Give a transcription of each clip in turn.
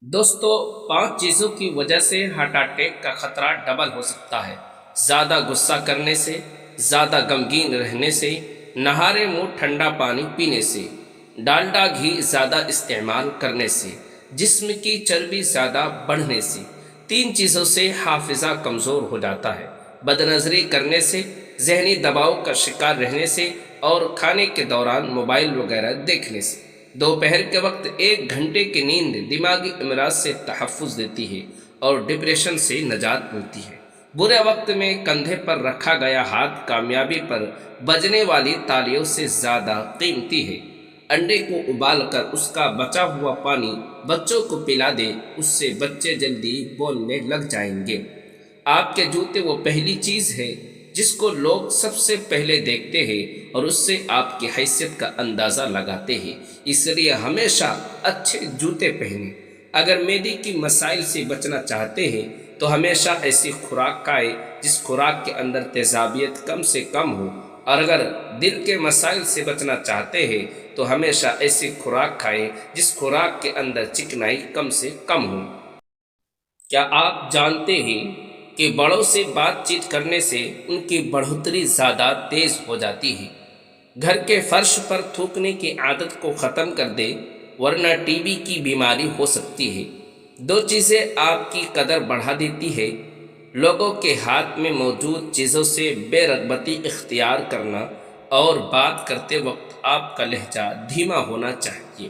دوستو، 5 چیزوں کی وجہ سے ہارٹ اٹیک کا خطرہ ڈبل ہو سکتا ہے۔ زیادہ غصہ کرنے سے، زیادہ غمگین رہنے سے، نہارے منہ ٹھنڈا پانی پینے سے، ڈالڈا گھی زیادہ استعمال کرنے سے، جسم کی چربی زیادہ بڑھنے سے۔ 3 چیزوں سے حافظہ کمزور ہو جاتا ہے: بد نظری کرنے سے، ذہنی دباؤ کا شکار رہنے سے، اور کھانے کے دوران موبائل وغیرہ دیکھنے سے۔ دوپہر کے وقت 1 گھنٹے کی نیند دماغی امراض سے تحفظ دیتی ہے اور ڈپریشن سے نجات ملتی ہے۔ برے وقت میں کندھے پر رکھا گیا ہاتھ کامیابی پر بجنے والی تالیوں سے زیادہ قیمتی ہے۔ انڈے کو ابال کر اس کا بچا ہوا پانی بچوں کو پلا دے، اس سے بچے جلدی بولنے لگ جائیں گے۔ آپ کے جوتے وہ پہلی چیز ہے جس کو لوگ سب سے پہلے دیکھتے ہیں اور اس سے آپ کی حیثیت کا اندازہ لگاتے ہیں، اس لیے ہمیشہ اچھے جوتے پہنیں۔ اگر معدے کی مسائل سے بچنا چاہتے ہیں تو ہمیشہ ایسی خوراک کھائیں جس خوراک کے اندر تیزابیت کم سے کم ہو، اور اگر دل کے مسائل سے بچنا چاہتے ہیں تو ہمیشہ ایسی خوراک کھائیں جس خوراک کے اندر چکنائی کم سے کم ہو۔ کیا آپ جانتے ہیں کہ بڑوں سے بات چیت کرنے سے ان کی بڑھوتری زیادہ تیز ہو جاتی ہے؟ گھر کے فرش پر تھوکنے کی عادت کو ختم کر دے، ورنہ ٹی بی کی بیماری ہو سکتی ہے۔ 2 چیزیں آپ کی قدر بڑھا دیتی ہے: لوگوں کے ہاتھ میں موجود چیزوں سے بے رغبتی اختیار کرنا، اور بات کرتے وقت آپ کا لہجہ دھیما ہونا چاہیے۔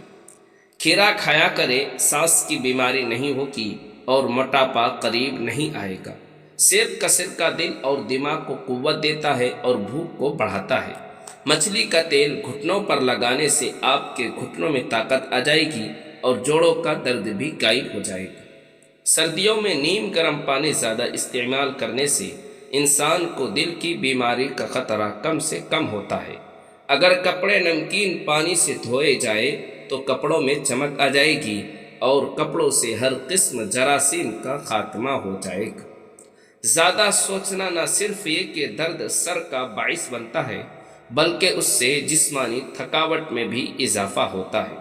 کھیرا کھایا کرے، سانس کی بیماری نہیں ہوگی اور موٹاپا قریب نہیں آئے گا۔ سیب کا سرکہ دل اور دماغ کو قوت دیتا ہے اور بھوک کو بڑھاتا ہے۔ مچھلی کا تیل گھٹنوں پر لگانے سے آپ کے گھٹنوں میں طاقت آ جائے گی اور جوڑوں کا درد بھی غائب ہو جائے گا۔ سردیوں میں نیم گرم پانی زیادہ استعمال کرنے سے انسان کو دل کی بیماری کا خطرہ کم سے کم ہوتا ہے۔ اگر کپڑے نمکین پانی سے دھوئے جائے تو کپڑوں میں چمک آ جائے گی اور کپڑوں سے ہر قسم جراثیم کا خاتمہ ہو جائے گا۔ زیادہ سوچنا نہ صرف یہ کہ درد سر کا باعث بنتا ہے، بلکہ اس سے جسمانی تھکاوٹ میں بھی اضافہ ہوتا ہے۔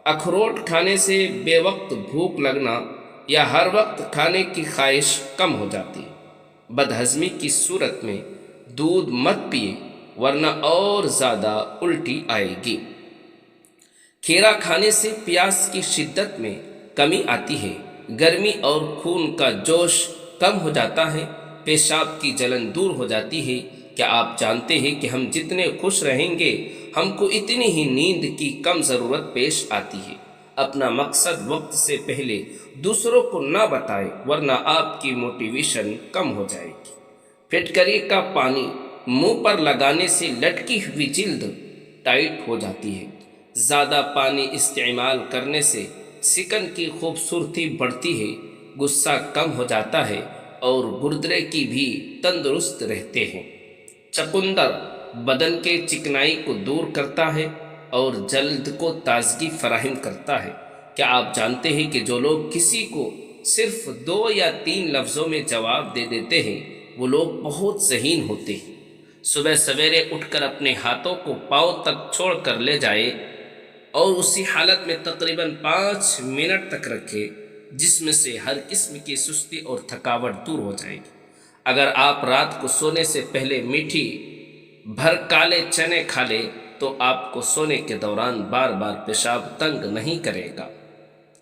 اخروٹ کھانے سے بے وقت بھوک لگنا یا ہر وقت کھانے کی خواہش کم ہو جاتی ہے۔ بدہضمی کی صورت میں دودھ مت پیے، ورنہ اور زیادہ الٹی آئے گی۔ کھیرا کھانے سے پیاس کی شدت میں کمی آتی ہے، گرمی اور خون کا جوش کم ہو جاتا ہے، پیشاب کی جلن دور ہو جاتی ہے۔ کیا آپ جانتے ہیں کہ ہم جتنے خوش رہیں گے، ہم کو اتنی ہی نیند کی کم ضرورت پیش آتی ہے؟ اپنا مقصد وقت سے پہلے دوسروں کو نہ بتائیں، ورنہ آپ کی موٹیویشن کم ہو جائے گی۔ پھٹکری کا پانی منہ پر لگانے سے لٹکی ہوئی جلد ٹائٹ ہو جاتی ہے۔ زیادہ پانی استعمال کرنے سے سکن کی خوبصورتی بڑھتی ہے، غصہ کم ہو جاتا ہے اور گردے کی بھی تندرست رہتے ہیں۔ چقندر بدن کے چکنائی کو دور کرتا ہے اور جلد کو تازگی فراہم کرتا ہے۔ کیا آپ جانتے ہیں کہ جو لوگ کسی کو صرف 2 یا 3 لفظوں میں جواب دے دیتے ہیں، وہ لوگ بہت ذہین ہوتے ہیں؟ صبح سویرے اٹھ کر اپنے ہاتھوں کو پاؤں تک چھوڑ کر لے جائے اور اسی حالت میں تقریباً 5 منٹ تک رکھے، جسم سے ہر قسم کی سستی اور تھکاوٹ دور ہو جائے گی۔ اگر آپ رات کو سونے سے پہلے میٹھی بھر کالے چنے کھا لیں تو آپ کو سونے کے دوران بار بار پیشاب تنگ نہیں کرے گا۔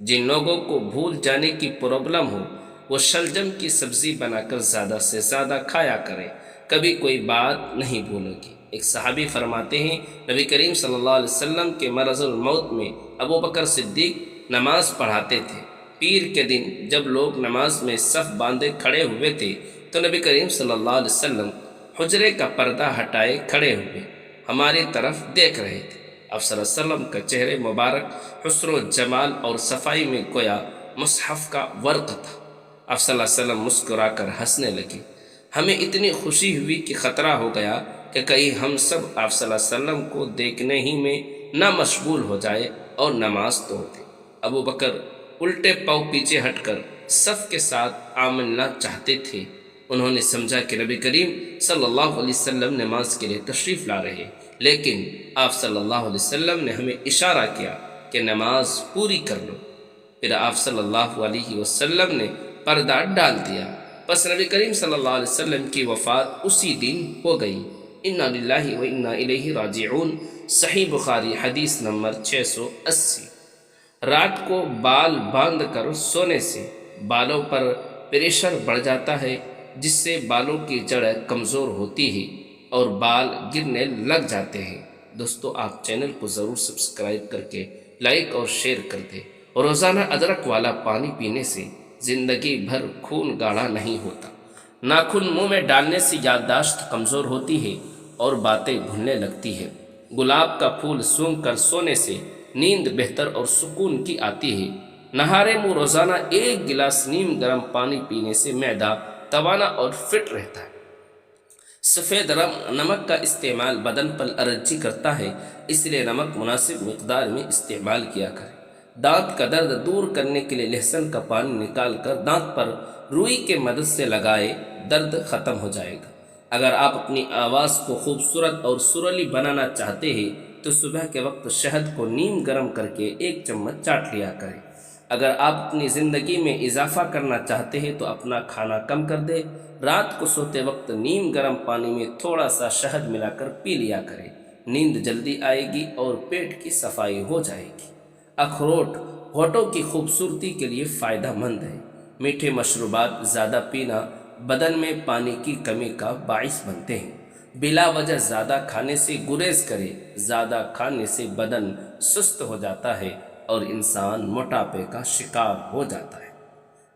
جن لوگوں کو بھول جانے کی پرابلم ہو، وہ شلجم کی سبزی بنا کر زیادہ سے زیادہ کھایا کریں، کبھی کوئی بات نہیں بھولو گی۔ ایک صحابی فرماتے ہیں، نبی کریم صلی اللہ علیہ وسلم کے مرض الموت میں ابو بکر صدیق نماز پڑھاتے تھے۔ پیر کے دن جب لوگ نماز میں صف باندھے کھڑے ہوئے تھے تو نبی کریم صلی اللہ علیہ وسلم حجرے کا پردہ ہٹائے کھڑے ہوئے ہماری طرف دیکھ رہے تھے۔ آپ صلی اللہ علیہ وسلم کا چہرے مبارک حسن و جمال اور صفائی میں گویا مصحف کا ورق تھا۔ آپ صلی اللہ علیہ وسلم مسکرا کر ہنسنے لگے۔ ہمیں اتنی خوشی ہوئی کہ خطرہ ہو گیا کہ کہیں ہم سب آپ صلی اللہ علیہ وسلم کو دیکھنے ہی میں نہ مشغول ہو جائے اور نماز توڑ دیں۔ ابو بکر الٹے پاؤں پیچھے ہٹ کر صف کے ساتھ آمننا چاہتے تھے۔ انہوں نے سمجھا کہ نبی کریم صلی اللہ علیہ وسلم نماز کے لیے تشریف لا رہے، لیکن آپ صلی اللہ علیہ وسلم نے ہمیں اشارہ کیا کہ نماز پوری کر لو۔ پھر آپ صلی اللہ علیہ وسلم نے پردہ ڈال دیا، پس نبی کریم صلی اللہ علیہ وسلم کی وفات اسی دن ہو گئی۔ انا للہ و انا الیہ راجعون، صحیح بخاری حدیث نمبر 680۔ رات کو بال باندھ کر سونے سے بالوں پر پریشر بڑھ جاتا ہے، جس سے بالوں کی جڑ کمزور ہوتی ہے اور بال گرنے لگ جاتے ہیں۔ دوستو آپ چینل کو ضرور سبسکرائب کر کے لائک اور شیئر کر دیں۔ روزانہ ادرک والا پانی پینے سے زندگی بھر خون گاڑھا نہیں ہوتا۔ ناخن منہ میں ڈالنے سے یادداشت کمزور ہوتی ہے اور باتیں بھولنے لگتی ہے۔ گلاب کا پھول سونگھ کر سونے سے نیند بہتر اور سکون کی آتی ہے۔ نہارے منہ روزانہ 1 گلاس نیم گرم پانی پینے سے معدہ توانا اور فٹ رہتا ہے۔ سفید نمک کا استعمال بدن پر الرجی کرتا ہے، اس لیے نمک مناسب مقدار میں استعمال کیا کریں۔ دانت کا درد دور کرنے کے لیے لہسن کا پانی نکال کر دانت پر روئی کے مدد سے لگائے، درد ختم ہو جائے گا۔ اگر آپ اپنی آواز کو خوبصورت اور سریلی بنانا چاہتے ہیں تو صبح کے وقت شہد کو نیم گرم کر کے 1 چمچ چاٹ لیا کریں۔ اگر آپ اپنی زندگی میں اضافہ کرنا چاہتے ہیں تو اپنا کھانا کم کر دیں۔ رات کو سوتے وقت نیم گرم پانی میں تھوڑا سا شہد ملا کر پی لیا کریں، نیند جلدی آئے گی اور پیٹ کی صفائی ہو جائے گی۔ اخروٹ ہونٹوں کی خوبصورتی کے لیے فائدہ مند ہے۔ میٹھے مشروبات زیادہ پینا بدن میں پانی کی کمی کا باعث بنتے ہیں۔ بلا وجہ زیادہ کھانے سے گریز کرے، زیادہ کھانے سے بدن سست ہو جاتا ہے اور انسان موٹاپے کا شکار ہو جاتا ہے۔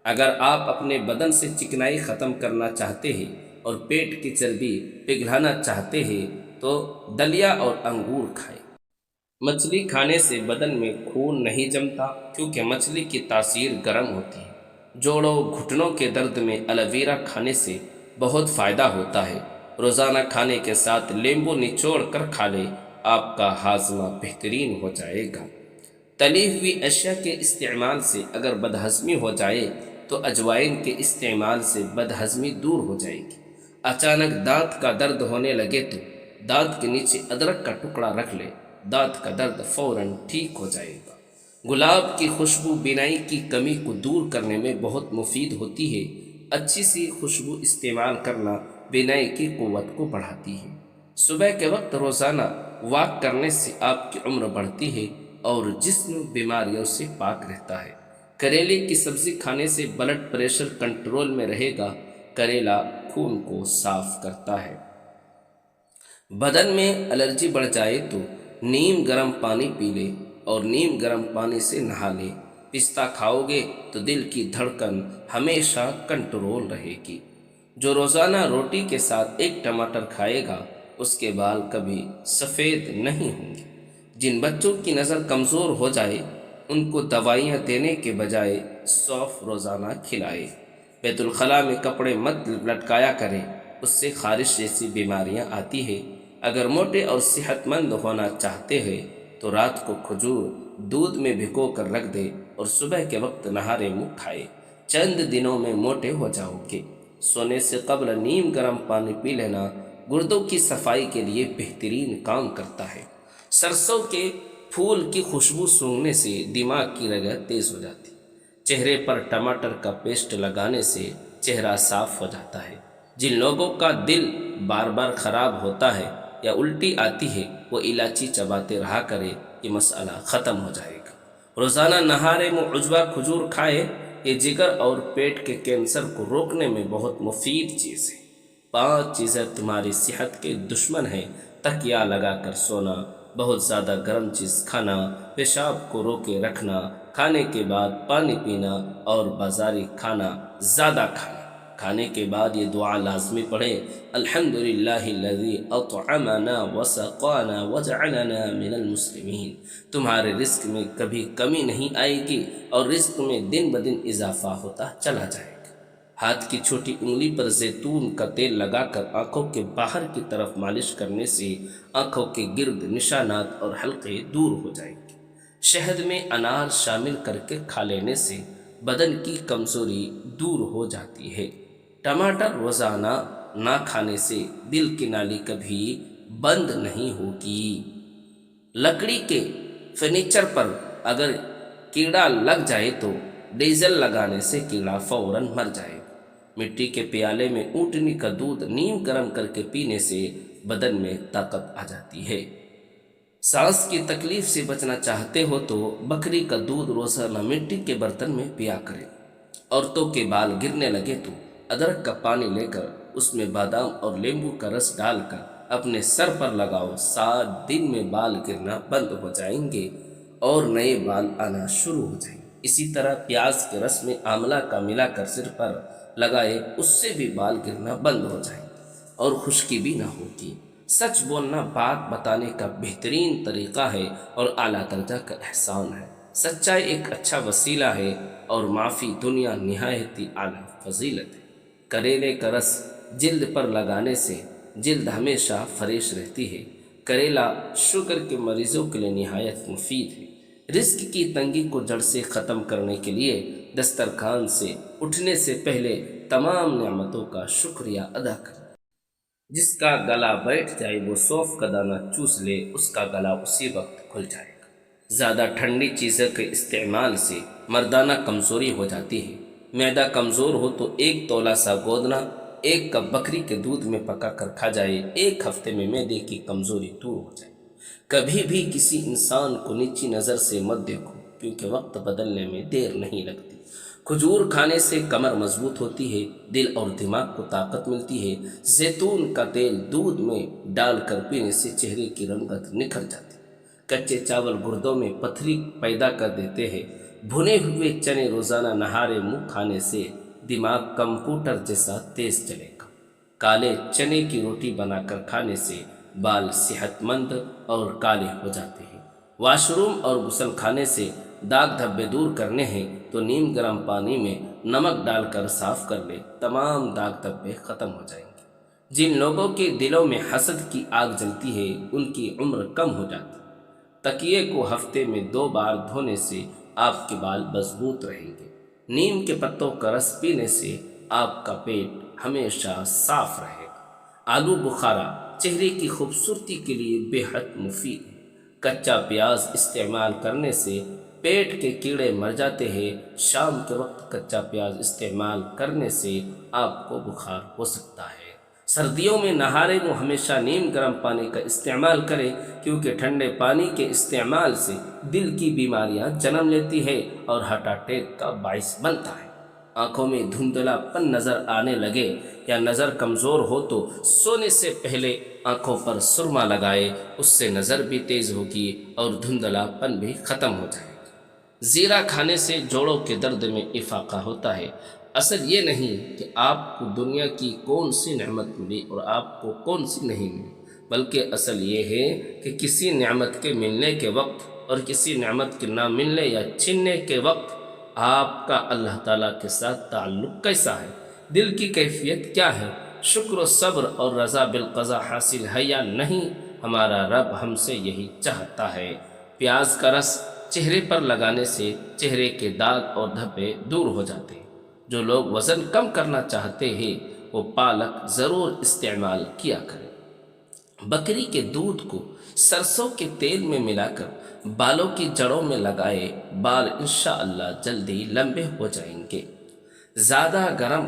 اگر آپ اپنے بدن سے چکنائی ختم کرنا چاہتے ہیں اور پیٹ کی چربی پگھلانا چاہتے ہیں تو دلیا اور انگور کھائیں۔ مچھلی کھانے سے بدن میں خون نہیں جمتا کیونکہ مچھلی کی تاثیر گرم ہوتی ہے۔ جوڑوں گھٹنوں کے درد میں الویرا کھانے سے بہت فائدہ ہوتا ہے۔ روزانہ کھانے کے ساتھ لیمبو نچوڑ کر کھا لیں، آپ کا ہاضمہ بہترین ہو جائے گا۔ تلی ہوئی اشیاء کے استعمال سے اگر بدہضمی ہو جائے تو اجوائن کے استعمال سے بدہضمی دور ہو جائے گی۔ اچانک دانت کا درد ہونے لگے تو دانت کے نیچے ادرک کا ٹکڑا رکھ لے، دانت کا درد فوراً ٹھیک ہو جائے گا۔ گلاب کی خوشبو بینائی کی کمی کو دور کرنے میں بہت مفید ہوتی ہے۔ اچھی سی خوشبو استعمال کرنا بینائی کی قوت کو بڑھاتی ہے۔ صبح کے وقت روزانہ واک کرنے سے آپ کی عمر بڑھتی ہے اور جسم بیماریوں سے پاک رہتا ہے۔ کریلے کی سبزی کھانے سے بلڈ پریشر کنٹرول میں رہے گا۔ کریلا خون کو صاف کرتا ہے۔ بدن میں الرجی بڑھ جائے تو نیم گرم پانی پی لے اور نیم گرم پانی سے نہا لے۔ پستہ کھاؤ گے تو دل کی دھڑکن ہمیشہ کنٹرول رہے گی۔ جو روزانہ روٹی کے ساتھ 1 ٹماٹر کھائے گا اس کے بال کبھی سفید نہیں ہوں گے۔ جن بچوں کی نظر کمزور ہو جائے ان کو دوائیاں دینے کے بجائے سونف روزانہ کھلائے۔ بیت الخلاء میں کپڑے مت لٹکایا کریں، اس سے خارش جیسی بیماریاں آتی ہیں۔ اگر موٹے اور صحت مند ہونا چاہتے ہیں تو رات کو کھجور دودھ میں بھگو کر رکھ دے اور صبح کے وقت نہارے منہ کھائے۔ چند دنوں میں موٹے ہو جاؤ گے۔ سونے سے قبل نیم گرم پانی پی لینا گردوں کی صفائی کے لیے بہترین کام کرتا ہے۔ سرسوں کے پھول کی خوشبو سونگھنے سے دماغ کی رگیں تیز ہو جاتی ہے۔ چہرے پر ٹماٹر کا پیسٹ لگانے سے چہرہ صاف ہو جاتا ہے۔ جن لوگوں کا دل بار بار خراب ہوتا ہے یا الٹی آتی ہے وہ الائچی چباتے رہا کرے، یہ مسئلہ ختم ہو جائے گا۔ روزانہ نہارے منہ عجوا کھجور کھائے، یہ جگر اور پیٹ کے کینسر کو روکنے میں بہت مفید چیز ہے۔ 5 چیزیں تمہاری صحت کے دشمن ہیں: تکیہ لگا کر سونا، بہت زیادہ گرم چیز کھانا، پیشاب کو روکے رکھنا، کھانے کے بعد پانی پینا اور بازاری کھانا زیادہ کھانا۔ کھانے کے بعد یہ دعا لازمی پڑھیں: الحمدللہ الذی اطعمنا وسقانا وجعلنا من المسلمین۔ تمہارے رزق میں کبھی کمی نہیں آئے گی اور رزق میں دن بدن اضافہ ہوتا چلا جائے گا۔ ہاتھ کی چھوٹی انگلی پر زیتون کا تیل لگا کر آنکھوں کے باہر کی طرف مالش کرنے سے آنکھوں کے گرد نشانات اور حلقے دور ہو جائیں گے۔ شہد میں انار شامل کر کے کھا لینے سے بدن کی کمزوری دور ہو جاتی ہے۔ ٹماٹر روزانہ نہ کھانے سے دل کی نالی کبھی بند نہیں ہوگی۔ لکڑی کے فرنیچر پر اگر کیڑا لگ جائے تو ڈیزل لگانے سے کیڑا فوراً مر جائے گا۔ مٹی کے پیالے میں اونٹنی کا دودھ نیم گرم کر کے پینے سے بدن میں طاقت آ جاتی ہے۔ سانس کی تکلیف سے بچنا چاہتے ہو تو بکری کا دودھ روزانہ مٹی کے برتن میں پیا کرے۔ عورتوں کے بال گرنے لگے تو ادرک کا پانی لے کر اس میں بادام اور لیمبو کا رس ڈال کر اپنے سر پر لگاؤ، 7 دن میں بال گرنا بند ہو جائیں گے اور نئے بال آنا شروع ہو جائیں گے۔ اسی طرح پیاز کے رس میں آملہ کا ملا کر سر پر لگائے، اس سے بھی بال گرنا بند ہو جائیں گے اور خشکی بھی نہ ہوگی۔ سچ بولنا بات بتانے کا بہترین طریقہ ہے اور اعلیٰ درجہ کا احسان ہے۔ سچائی ایک اچھا وسیلہ ہے اور معافی دنیا نہایت ہی اعلیٰ فضیلت ہے۔ کریلے کا رس جلد پر لگانے سے جلد ہمیشہ فریش رہتی ہے۔ کریلا شوگر کے مریضوں کے لیے نہایت مفید ہے۔ رزق کی تنگی کو جڑ سے ختم کرنے کے لیے دسترخوان سے اٹھنے سے پہلے تمام نعمتوں کا شکریہ ادا کریں۔ جس کا گلا بیٹھ جائے وہ سونف کا دانہ چوس لے، اس کا گلا اسی وقت کھل جائے گا۔ زیادہ ٹھنڈی چیزوں کے استعمال سے مردانہ کمزوری ہو جاتی ہے۔ معدہ کمزور ہو تو 1 تولہ سا گودنا 1 کپ بکری کے دودھ میں پکا کر کھا جائے، 1 ہفتے میں معدے کی کمزوری دور ہو جائے۔ کبھی بھی کسی انسان کو نیچی نظر سے مت دیکھو، کیونکہ وقت بدلنے میں دیر نہیں لگتی۔ کھجور کھانے سے کمر مضبوط ہوتی ہے، دل اور دماغ کو طاقت ملتی ہے۔ زیتون کا تیل دودھ میں ڈال کر پینے سے چہرے کی رنگت نکھر جاتی ہے۔ کچے چاول گردوں میں پتھری پیدا کر دیتے ہیں۔ بھنے ہوئے چنے روزانہ نہارے منہ کھانے سے دماغ کمپیوٹر جیسا تیز چلے گا۔ کالے چنے کی روٹی بنا کر کھانے سے بال صحت مند اور کالے ہو جاتے ہیں۔ واش روم اور غسل خانے سے داغ دھبے دور کرنے ہیں تو نیم گرم پانی میں نمک ڈال کر صاف کر لے، تمام داغ دھبے ختم ہو جائیں گے۔ جن لوگوں کے دلوں میں حسد کی آگ جلتی ہے ان کی عمر کم ہو جاتی ہے۔ تکیے کو ہفتے میں 2 بار دھونے سے آپ کے بال مضبوط رہیں گے۔ نیم کے پتوں کا رس پینے سے آپ کا پیٹ ہمیشہ صاف رہے گا۔ آلو بخارا چہرے کی خوبصورتی کے لیے بے حد مفید ہے۔ کچا پیاز استعمال کرنے سے پیٹ کے کیڑے مر جاتے ہیں۔ شام کے وقت کچا پیاز استعمال کرنے سے آپ کو بخار ہو سکتا ہے۔ سردیوں میں نہارے منہ ہمیشہ نیم گرم پانی کا استعمال کریں، کیونکہ ٹھنڈے پانی کے استعمال سے دل کی بیماریاں جنم لیتی ہے اور ہارٹ اٹیک کا باعث بنتا ہے۔ آنکھوں میں دھندلا پن نظر آنے لگے یا نظر کمزور ہو تو سونے سے پہلے آنکھوں پر سرما لگائے، اس سے نظر بھی تیز ہوگی اور دھندلا پن بھی ختم ہو جائے گا۔ زیرہ کھانے سے جوڑوں کے درد میں افاقہ ہوتا ہے۔ اصل یہ نہیں کہ آپ کو دنیا کی کون سی نعمت ملی اور آپ کو کون سی نہیں ملی، بلکہ اصل یہ ہے کہ کسی نعمت کے ملنے کے وقت اور کسی نعمت کے نہ ملنے یا چھننے کے وقت آپ کا اللہ تعالیٰ کے ساتھ تعلق کیسا ہے، دل کی کیفیت کیا ہے، شکر و صبر اور رضا بالقضا حاصل ہے یا نہیں۔ ہمارا رب ہم سے یہی چاہتا ہے۔ پیاز کا رس چہرے پر لگانے سے چہرے کے داغ اور دھبے دور ہو جاتے ہیں۔ جو لوگ وزن کم کرنا چاہتے ہیں وہ پالک ضرور استعمال کیا کریں۔ بکری کے دودھ کو سرسوں کے تیل میں ملا کر بالوں کی جڑوں میں لگائے، بال انشاءاللہ جلدی لمبے ہو جائیں گے۔ زیادہ گرم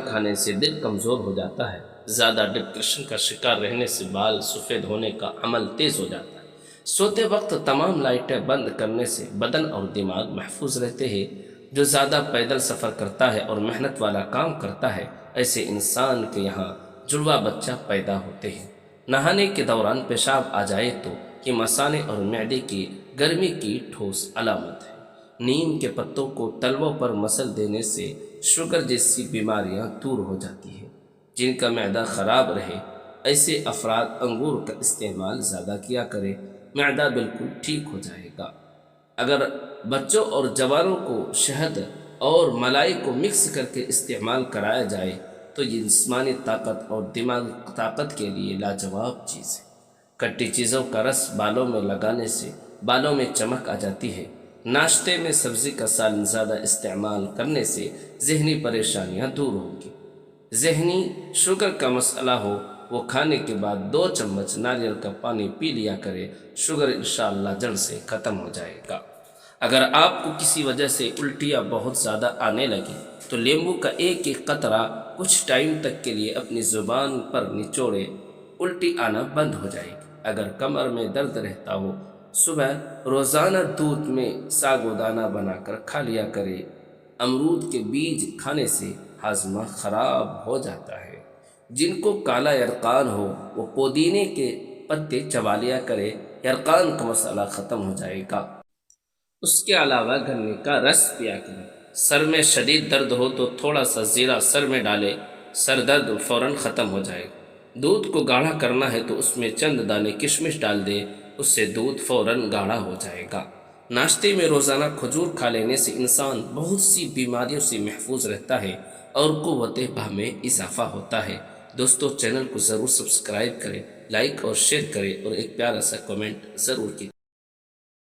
کھانے سے دل کمزور ہو جاتا ہے۔ زیادہ ڈپریشن کا شکار رہنے سے بال سفید ہونے کا عمل تیز ہو جاتا ہے۔ سوتے وقت تمام لائٹیں بند کرنے سے بدن اور دماغ محفوظ رہتے ہیں۔ جو زیادہ پیدل سفر کرتا ہے اور محنت والا کام کرتا ہے، ایسے انسان کے یہاں جڑواں بچہ پیدا ہوتے ہیں۔ نہانے کے دوران پیشاب آ جائے تو یہ مثانے اور معدے کی گرمی کی ٹھوس علامت ہے۔ نیم کے پتوں کو تلووں پر مسل دینے سے شوگر جیسی بیماریاں دور ہو جاتی ہیں۔ جن کا معدہ خراب رہے ایسے افراد انگور کا استعمال زیادہ کیا کرے، معدہ بالکل ٹھیک ہو جائے گا۔ اگر بچوں اور جوانوں کو شہد اور ملائی کو مکس کر کے استعمال کرایا جائے تو یہ جسمانی طاقت اور دماغی طاقت کے لیے لاجواب چیز ہے۔ کھٹی چیزوں کا رس بالوں میں لگانے سے بالوں میں چمک آ جاتی ہے۔ ناشتے میں سبزی کا سالن زیادہ استعمال کرنے سے ذہنی پریشانیاں دور ہوں گی۔ ذہنی شوگر کا مسئلہ ہو وہ کھانے کے بعد 2 چمچ ناریل کا پانی پی لیا کرے، شوگر انشاءاللہ جڑ سے ختم ہو جائے گا۔ اگر آپ کو کسی وجہ سے الٹیاں بہت زیادہ آنے لگیں تو لیمبو کا ایک ایک قطرہ کچھ ٹائم تک کے لیے اپنی زبان پر نچوڑے، الٹی آنا بند ہو جائے گی۔ اگر کمر میں درد رہتا ہو، صبح روزانہ دودھ میں ساگ و دانہ بنا کر کھا لیا کرے۔ امرود کے بیج کھانے سے ہاضمہ خراب ہو جاتا ہے۔ جن کو کالا یرقان ہو وہ پودینے کے پتے چبا لیا کرے، یرقان کا مسئلہ ختم ہو جائے گا۔ اس کے علاوہ گنے کا رس پیا کریں۔ سر میں شدید درد ہو تو تھوڑا سا زیرہ سر میں ڈالے، سر درد فوراً ختم ہو جائے گا۔ دودھ کو گاڑھا کرنا ہے تو اس میں چند دانے کشمش ڈال دے، اس سے دودھ فوراً گاڑھا ہو جائے گا۔ ناشتے میں روزانہ کھجور کھا لینے سے انسان بہت سی بیماریوں سے محفوظ رہتا ہے اور قوت بہ میں اضافہ ہوتا ہے۔ دوستو چینل کو ضرور سبسکرائب کریں، لائک اور شیئر کریں اور ایک پیارا سا کمنٹ ضرور کیجیے۔